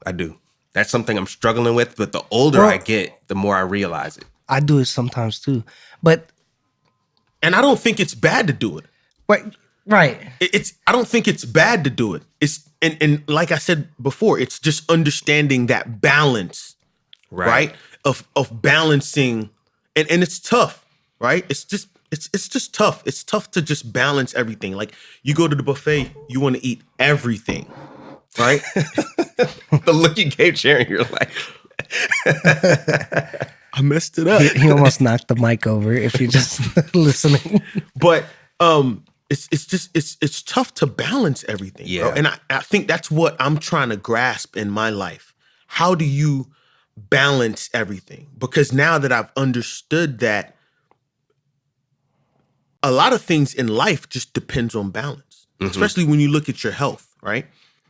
That's something I'm struggling with, but the older I get, the more I realize it. I do it sometimes too. But And I don't think it's bad to do it. right. I don't think it's bad to do it. It's and like I said before, it's just understanding that balance, right? Of balancing, and it's tough, right? It's just tough. It's tough to just balance everything. Like you go to the buffet, you want to eat everything, right? The look you gave Sharon, you're like, I messed it up. He almost knocked the mic over if you're just listening. But it's tough to balance everything, bro. And I think that's what I'm trying to grasp in my life. How do you balance everything? Because now that I've understood that a lot of things in life just depends on balance, especially when you look at your health, right?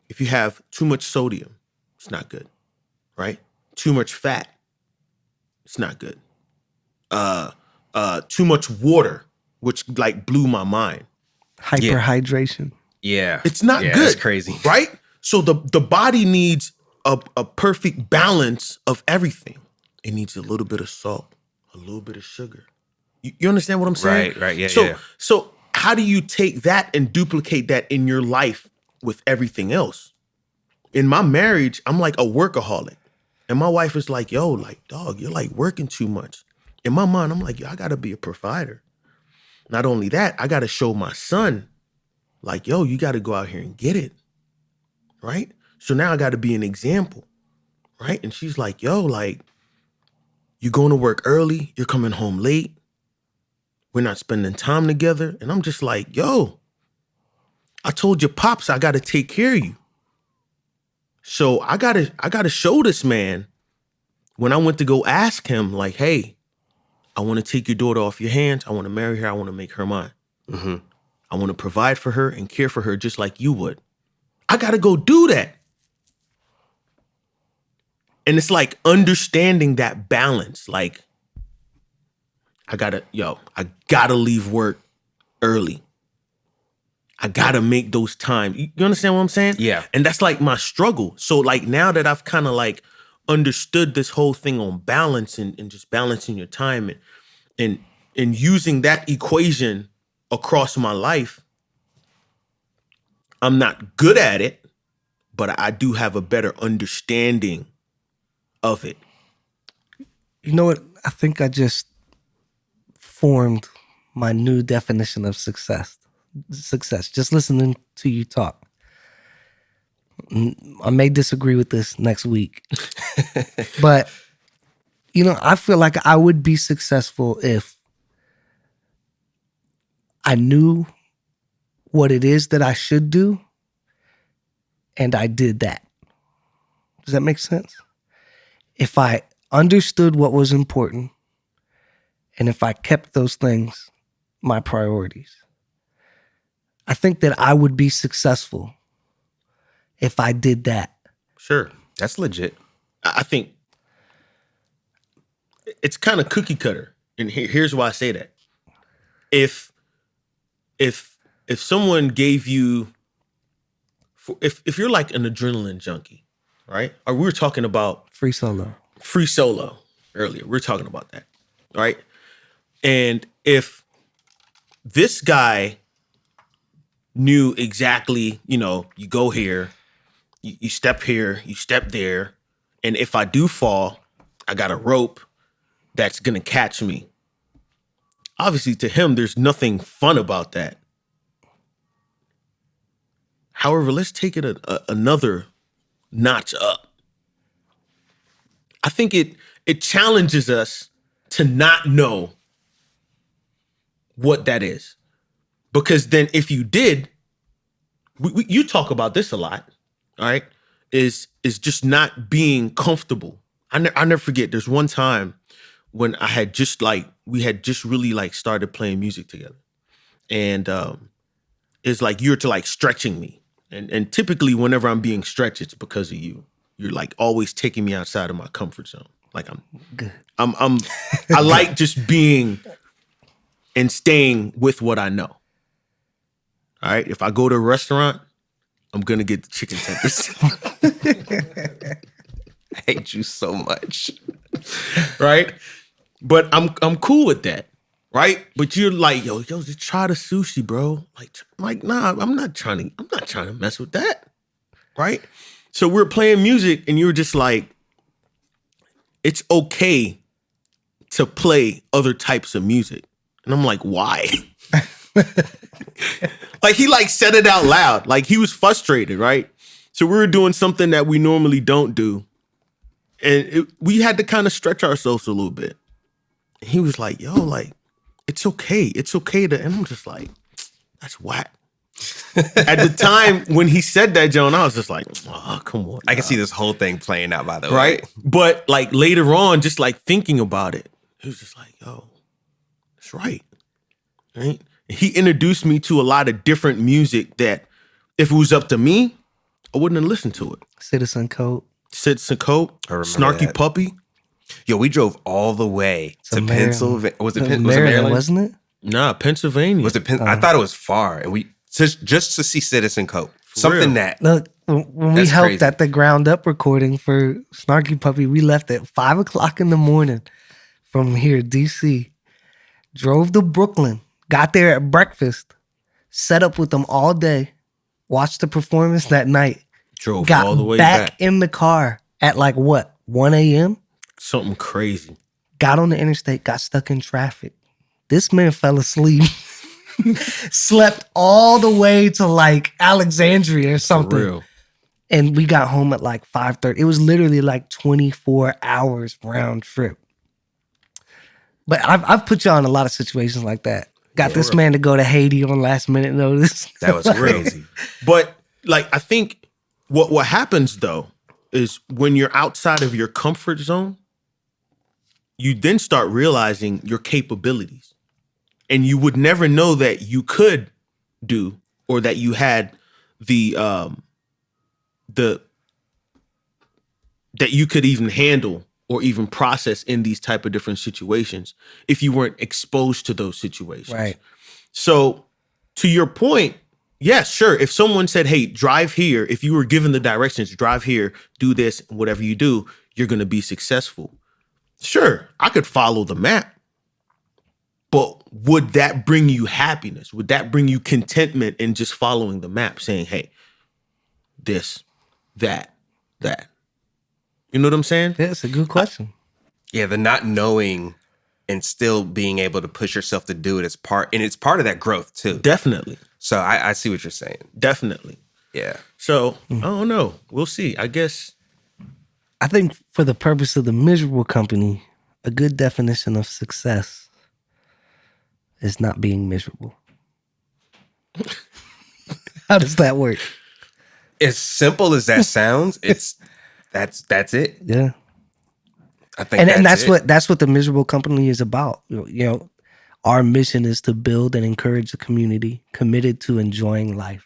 If you have too much sodium, it's not good, right? Too much fat, it's not good. Too much water, which like blew my mind. Hyperhydration. yeah, It's not good. That's crazy, right? So the body needs a perfect balance of everything. It needs a little bit of salt, a little bit of sugar. You understand what I'm saying? Right, yeah, So yeah. so how do you take that and duplicate that in your life with everything else? In my marriage, I'm like a workaholic. And my wife is like, yo, like, dog, you're like working too much. In my mind, I'm like, yo, I gotta be a provider. Not only that, I gotta show my son, like, yo, you gotta go out here and get it. Right? So now I gotta be an example. Right? And she's like, yo, like, you're going to work early, you're coming home late. We're not spending time together. And I'm just like, yo, I told your pops I gotta take care of you. So I gotta show this man when I went to go ask him, like, hey, I want to take your daughter off your hands. I want to marry her. I want to make her mine. Mm-hmm. I want to provide for her and care for her just like you would. I got to go do that. And it's like understanding that balance. Like, I gotta leave work early. I gotta make those times. You understand what I'm saying? Yeah. And that's like my struggle. So like now that I've kind of like understood this whole thing on balance and just balancing your time and using that equation across my life, I'm not good at it, but I do have a better understanding of it. You know what? I think I just formed my new definition of success. Just listening to you talk. I may disagree with this next week. But, I feel like I would be successful if I knew what it is that I should do and I did that. Does that make sense? If I understood what was important and if I kept those things my priorities, I think that I would be successful if I did that. Sure. That's legit. I think it's kind of cookie cutter. And here's why I say that. If someone gave you, if you're like an adrenaline junkie, right? Or we were talking about Free solo earlier. We're talking about that, right? And if this guy knew exactly, you go here, you step here, you step there, and if I do fall, I got a rope that's gonna catch me. Obviously, to him, there's nothing fun about that. However, let's take it another notch up. I think it challenges us to not know what that is. Because then if you did, you talk about this a lot, all right, is just not being comfortable. I never forget, there's one time when we had just really like started playing music together. And it's like you're to like stretching me. And typically whenever I'm being stretched, it's because of you. You're like always taking me outside of my comfort zone. Like I like just being and staying with what I know. All right. If I go to a restaurant, I'm gonna get the chicken tenders. I hate you so much. Right? But I'm cool with that. Right? But you're like, yo, just try the sushi, bro. Like, nah, I'm not trying to mess with that. Right? So we're playing music and you're just like, it's okay to play other types of music. And I'm like, why? Like he like said it out loud. Like he was frustrated, right? So we were doing something that we normally don't do. And we had to kind of stretch ourselves a little bit. And he was like, yo, like, it's okay. It's okay to, and I'm just like, that's whack. At the time when he said that, John, I was just like, oh, come on. I can see this whole thing playing out, by the way. Right? But like later on, just like thinking about it, he was just like, yo, that's right. Right? He introduced me to a lot of different music that if it was up to me, I wouldn't have listened to it. Citizen Code, Snarky that. Puppy. Yo, we drove all the way to Pennsylvania. Was it Maryland? Wasn't it? Nah, Pennsylvania. Was it? I thought it was far, and we just to see Citizen Code. Something that look when we helped crazy. At the ground up recording for Snarky Puppy, we left at 5:00 in the morning from here, DC. Drove to Brooklyn, got there at breakfast, set up with them all day, watched the performance that night. Drove got all the way back in the car at like what 1 a.m. Something crazy. Got on the interstate, got stuck in traffic. This man fell asleep. Slept all the way to like Alexandria or something. For real. And we got home at like 5:30. It was literally like 24 hours round trip. But I've put you on a lot of situations like that. Got this man to go to Haiti on last minute notice. That was crazy. But like, I think what happens though is when you're outside of your comfort zone, you then start realizing your capabilities. And you would never know that you could do, or that you had the that you could even handle or even process in these type of different situations if you weren't exposed to those situations. Right. So to your point, yes, sure. If someone said, hey, drive here, if you were given the directions, drive here, do this, whatever you do, you're going to be successful. Sure, I could follow the map. But would that bring you happiness? Would that bring you contentment in just following the map, saying, hey, this, that? You know what I'm saying? Yeah, it's a good question. Yeah, the not knowing and still being able to push yourself to do it is part of that growth too. Definitely. So I see what you're saying. Definitely. Yeah. So I don't know. We'll see. I guess. I think for the purpose of the miserable company, a good definition of success is not being miserable. How does that work? As simple as that sounds, that's it. Yeah. I think And that's it. that's what the miserable company is about. You know, our mission is to build and encourage a community committed to enjoying life.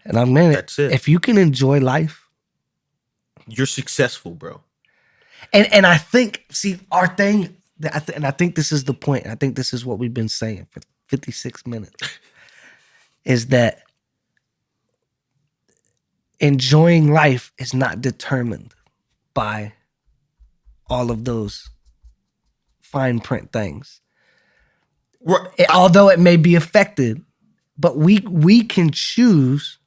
And I mean, That's it. if you can enjoy life, You're successful, bro. and I think, see, our thing, and I think this is the point. I think this is what we've been saying for 56 minutes, is that enjoying life is not determined by all of those fine print things. Although it may be affected, but we can choose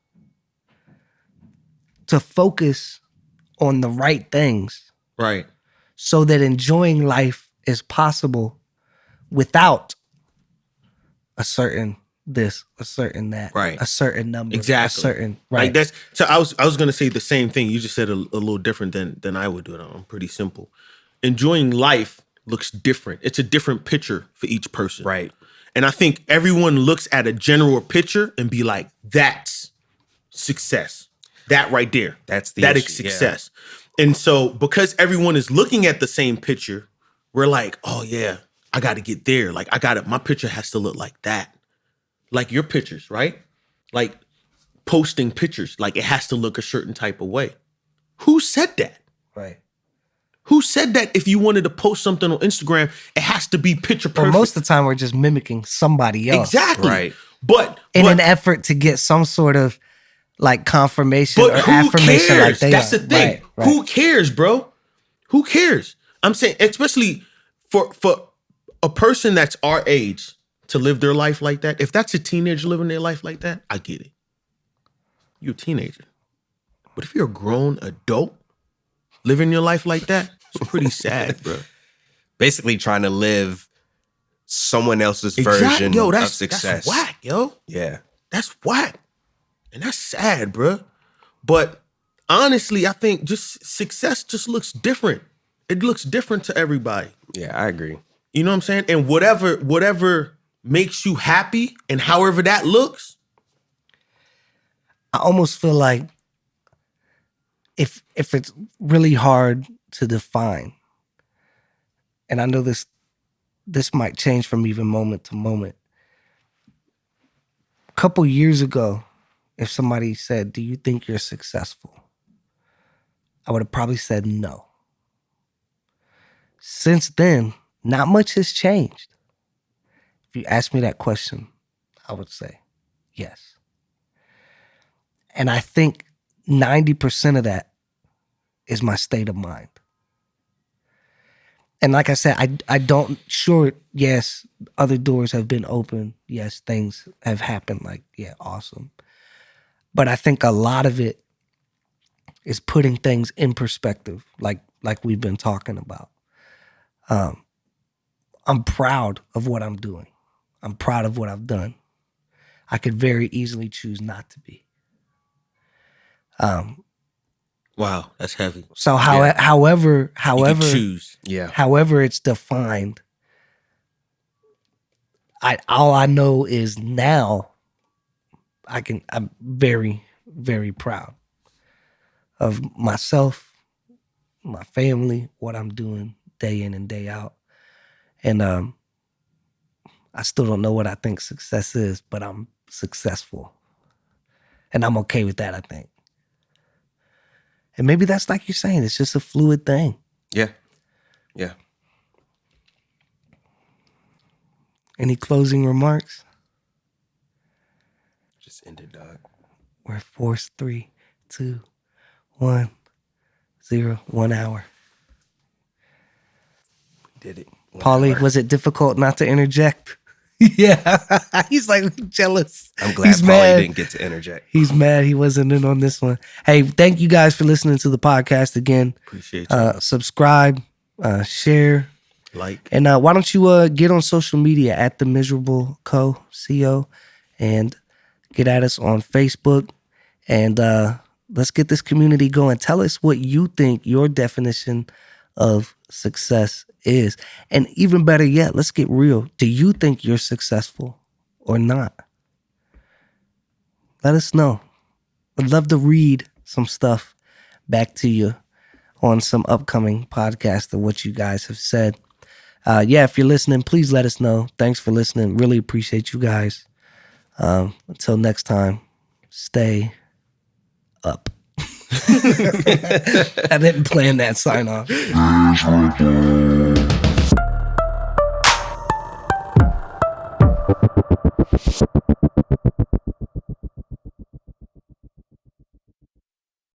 to focus on the right things, Right. so that enjoying life is possible without a certain this, a certain that, Right. a certain number, Exactly. a certain right. Like that's so. I was gonna say the same thing. You just said a little different than I would do it. I'm pretty simple. Enjoying life looks different. It's a different picture for each person. Right. And I think everyone looks at a general picture and be like, that's success. That right there. That's the that issue, is success. And so because everyone is looking at the same picture, we're like, oh yeah, I gotta get there. Like my picture has to look like that. Like your pictures, right? Like posting pictures, like it has to look a certain type of way. Who said that? Right. Who said that if you wanted to post something on Instagram, it has to be picture perfect? Well, most of the time we're just mimicking somebody else. Exactly. Right. But In an effort to get some sort of like confirmation or who affirmation cares? like they That's are. the thing. Right, right. Who cares, bro? Who cares? I'm saying, especially for a person that's our age to live their life like that. If that's a teenager living their life like that, I get it. You're a teenager. But if you're a grown adult living your life like that, it's pretty sad, bro. Basically trying to live someone else's version Yo, of success. That's whack, yo. Yeah. That's whack. And that's sad, bro. But honestly, I think just success just looks different. It looks different to everybody. Yeah, I agree. You know what I'm saying? And whatever makes you happy and however that looks. I almost feel like if it's really hard to define, and I know this might change from even moment to moment. A couple years ago, if somebody said, "Do you think you're successful?" I would have probably said no. Since then, not much has changed. If you ask me that question, I would say yes. And I think 90% of that is my state of mind. And like I said, I don't, sure, yes, other doors have been open. Yes, things have happened, like, yeah, awesome. But I think a lot of it is putting things in perspective, like we've been talking about. I'm proud of what I'm doing. I'm proud of what I've done. I could very easily choose not to be. Wow, that's heavy. So however You can choose. Yeah. however it's defined, all I know is now I'm very, very proud of myself, my family, what I'm doing, day in and day out. And I still don't know what I think success is, but I'm successful. And I'm okay with that, I think. And maybe that's like you're saying, it's just a fluid thing. Yeah. Yeah. Any closing remarks? Just ended, dog. We're 4, 3, 2, 1, 0, 1 hour. We did it. Paulie, was it difficult not to interject? Yeah. He's like jealous. I'm glad He's Paulie mad. didn't get to interject. He's mad he wasn't in on this one. Hey, thank you guys for listening to the podcast again. Appreciate you. Subscribe, share, Like. and why don't you get on social media at The Miserable Co, and get at us on Facebook, and let's get this community going. Tell us what you think your definition of success is. And even better yet, let's get real. Do you think you're successful or not? Let us know. I'd love to read some stuff back to you on some upcoming podcasts of what you guys have said. If you're listening, please let us know. Thanks for listening. Really appreciate you guys. Until next time, stay up. I didn't plan that sign off.